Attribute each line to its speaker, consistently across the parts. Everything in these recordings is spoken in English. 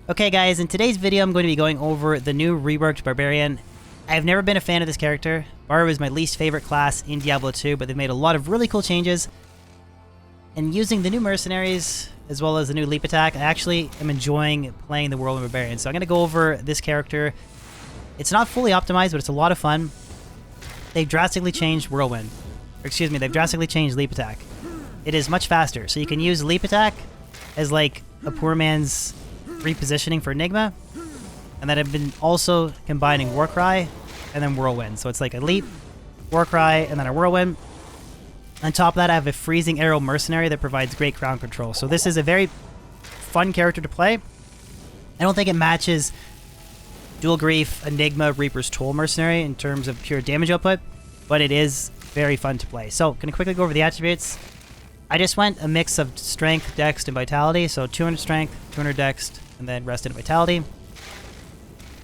Speaker 1: Okay guys, in today's video I'm going to be going over the new reworked Barbarian. I've never been a fan of this character. Barb is my least favorite class in Diablo 2, but they've made a lot of really cool changes. And using the new mercenaries, as well as the new leap attack, I actually am enjoying playing the Whirlwind Barbarian. So I'm going to go over this character. It's not fully optimized, but it's a lot of fun. They've drastically changed Whirlwind. Or excuse me, they've drastically changed leap attack. It is much faster, so you can use leap attack as like a poor man's repositioning for Enigma, and then I've been also combining Warcry and then Whirlwind. So it's like a leap, Warcry, and then a Whirlwind. On top of that, I have a freezing arrow mercenary that provides great crowd control. So this is a very fun character to play. I don't think it matches Dual Grief, Enigma, Reaper's Toll mercenary in terms of pure damage output, but it is very fun to play. So gonna quickly go over the attributes. I just went a mix of strength, dex, and vitality. So 200 strength, 200 dex, and then rest in vitality.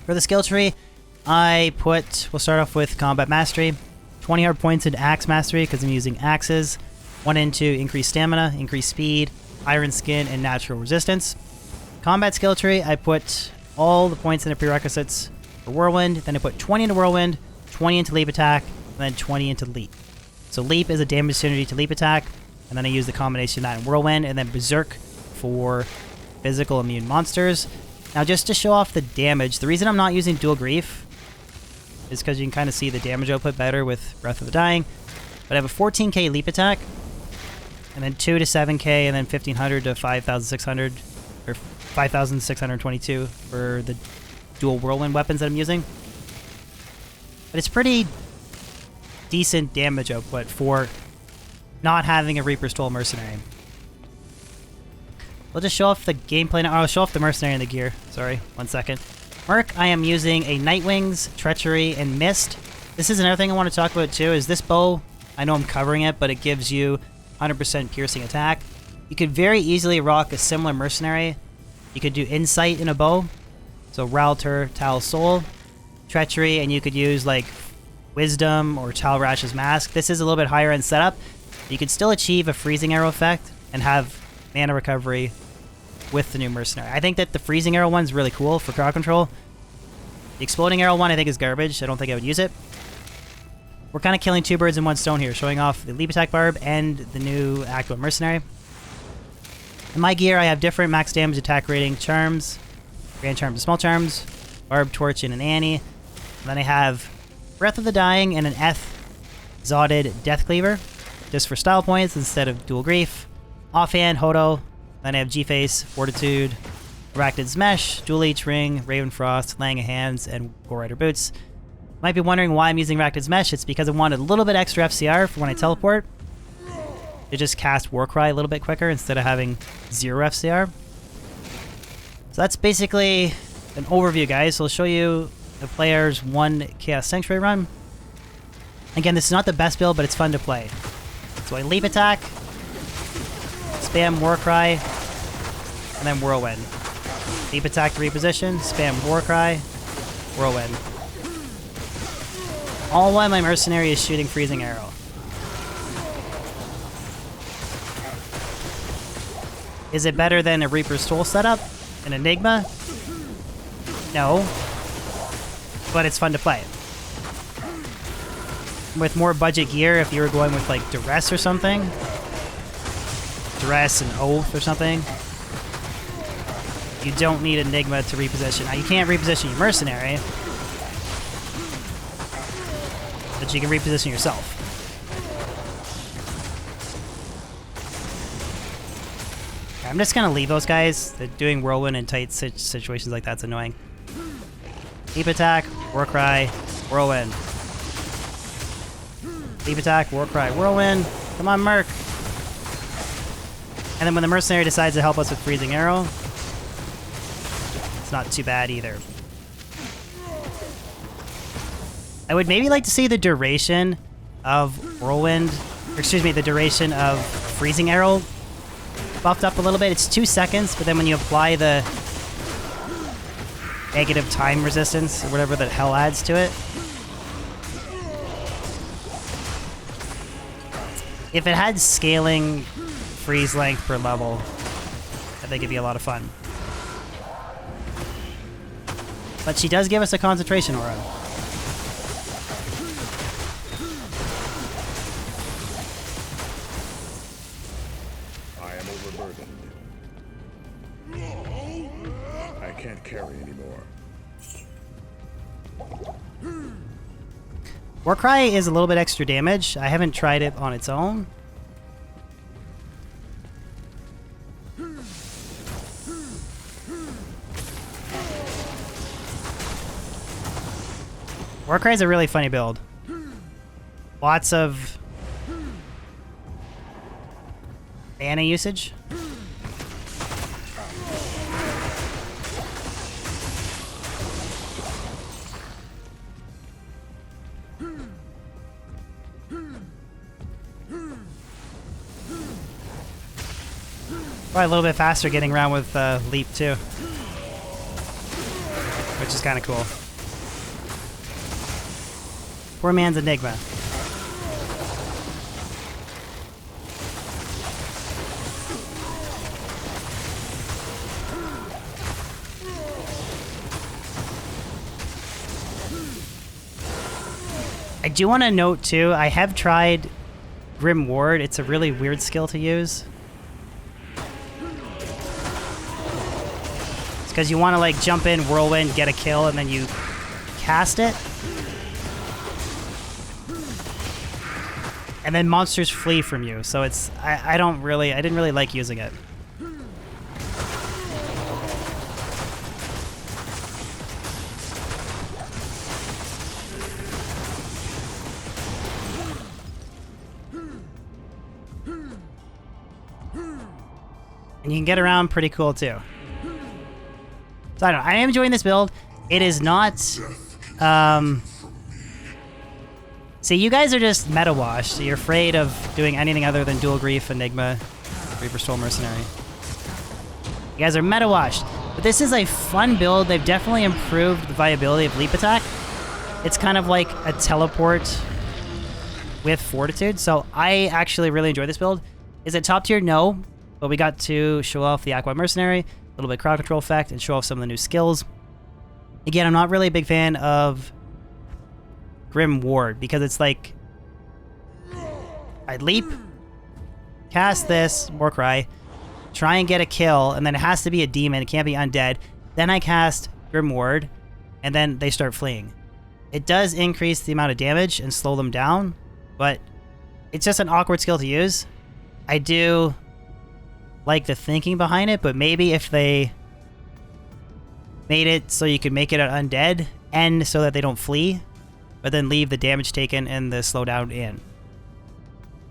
Speaker 1: For the skill tree, we'll start off with combat mastery. 20 hard points into axe mastery because I'm using axes. 1 into increased stamina, increased speed, iron skin, and natural resistance. Combat skill tree, I put all the points into prerequisites for Whirlwind. Then I put 20 into Whirlwind, 20 into leap attack, and then 20 into leap. So leap is a damage synergy to leap attack, and then I use the combination of that in Whirlwind, and then Berserk for physical immune monsters. Now just to show off the damage, the reason I'm not using Dual Grief is because you can kind of see the damage output better with Breath of the Dying. But I have a 14k leap attack, and then 2 to 7k, and then 1500 to 5600, or 5622 for the dual Whirlwind weapons that I'm using. But it's pretty decent damage output for not having a Reaper's Toll mercenary. We'll just show off the gameplay now. I'll show off the mercenary and the gear. Sorry, 1 second. Merc, I am using a Nightwings, Treachery, and Mist. This is another thing I want to talk about too, is this bow, I know I'm covering it, but it gives you 100% piercing attack. You could very easily rock a similar mercenary. You could do Insight in a bow. So Ralter, Tal Soul, Treachery, and you could use like Wisdom or Tal Rash's Mask. This is a little bit higher end setup. You could still achieve a freezing arrow effect and have mana recovery with the new mercenary. I think that the freezing arrow one's really cool for crowd control. The exploding arrow one I think is garbage. I don't think I would use it. We're kind of killing 2 birds in 1 stone here, showing off the leap attack barb and the new Act 1 mercenary. In my gear, I have different max damage attack rating charms, grand charms and small charms, barb, torch, and an Annie. And then I have Breath of the Dying and an Zotted Death Cleaver, just for style points instead of Dual Grief. Offhand, Hodo. Then I have G-Face, Fortitude, Arachnid's Mesh, Dual H Ring, Ravenfrost, Lang of Hands, and Gore Rider Boots. Might be wondering why I'm using Arachnid's Mesh. It's because I wanted a little bit extra FCR for when I teleport. To just cast Warcry a little bit quicker instead of having 0 FCR. So that's basically an overview, guys. So I'll show you the player's 1 Chaos Sanctuary run. Again, this is not the best build, but it's fun to play. So I leap attack, spam Warcry, and then Whirlwind. Leap attack to reposition, spam Warcry, Whirlwind. All while my mercenary is shooting freezing arrow. Is it better than a Reaper's Toll setup? An Enigma? No. But it's fun to play. With more budget gear, if you were going with like Duress or something, Duress and Oath or something, you don't need Enigma to reposition. Now you can't reposition your mercenary, but you can reposition yourself. I'm just gonna leave those guys. They're doing Whirlwind in tight situations like that's annoying. Leap attack, Warcry, Whirlwind. Leap attack, Warcry, Whirlwind. Come on, Merc. And then when the mercenary decides to help us with freezing arrow, it's not too bad either. I would maybe like to see the duration of Whirlwind, or excuse me, the duration of freezing arrow buffed up a little bit. It's 2 seconds, but then when you apply the negative time resistance, or whatever the hell adds to it, if it had scaling freeze length per level, I think it'd be a lot of fun. But she does give us a concentration aura.
Speaker 2: I am overburdened. I can't carry anymore.
Speaker 1: Warcry is a little bit extra damage. I haven't tried it on its own. Warcry is a really funny build. Lots of mana usage. Probably a little bit faster getting around with Leap too, which is kind of cool. Poor man's Enigma. I do want to note too, I have tried Grim Ward. It's a really weird skill to use. It's because you want to like jump in, whirlwind, get a kill, and then you cast it. And then monsters flee from you, so it's I didn't really like using it. And you can get around pretty cool too. So I don't know, I am enjoying this build. It is not see, you guys are just meta washed, so you're afraid of doing anything other than Dual Grief, Enigma, Reaper Soul Mercenary. You guys are meta washed. But this is a fun build. They've definitely improved the viability of Leap Attack. It's kind of like a teleport with Fortitude, so I actually really enjoy this build. Is it top tier? No, but we got to show off the Aqua Mercenary, a little bit of crowd control effect, and show off some of the new skills. Again, I'm not really a big fan of Grim Ward because it's like I leap, cast this, Warcry, try and get a kill, and then it has to be a demon, it can't be undead. Then I cast Grim Ward, and then they start fleeing. It does increase the amount of damage and slow them down, but it's just an awkward skill to use. I do like the thinking behind it, but maybe if they made it so you could make it an undead and so that they don't flee, but then leave the damage taken and the slowdown in.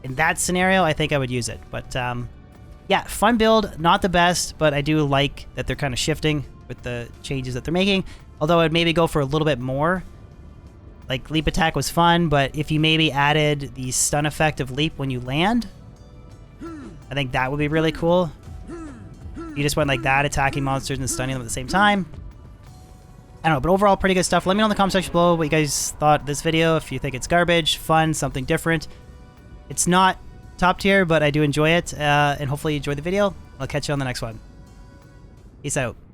Speaker 1: In that scenario, I think I would use it. But yeah, fun build, not the best, but I do like that they're kind of shifting with the changes that they're making. Although I'd maybe go for a little bit more. Like Leap Attack was fun, but if you maybe added the stun effect of Leap when you land, I think that would be really cool. You just went like that, attacking monsters and stunning them at the same time. I don't know, but overall, pretty good stuff. Let me know in the comment section below what you guys thought of this video. If you think it's garbage, fun, something different. It's not top tier, but I do enjoy it. And hopefully you enjoyed the video. I'll catch you on the next one. Peace out.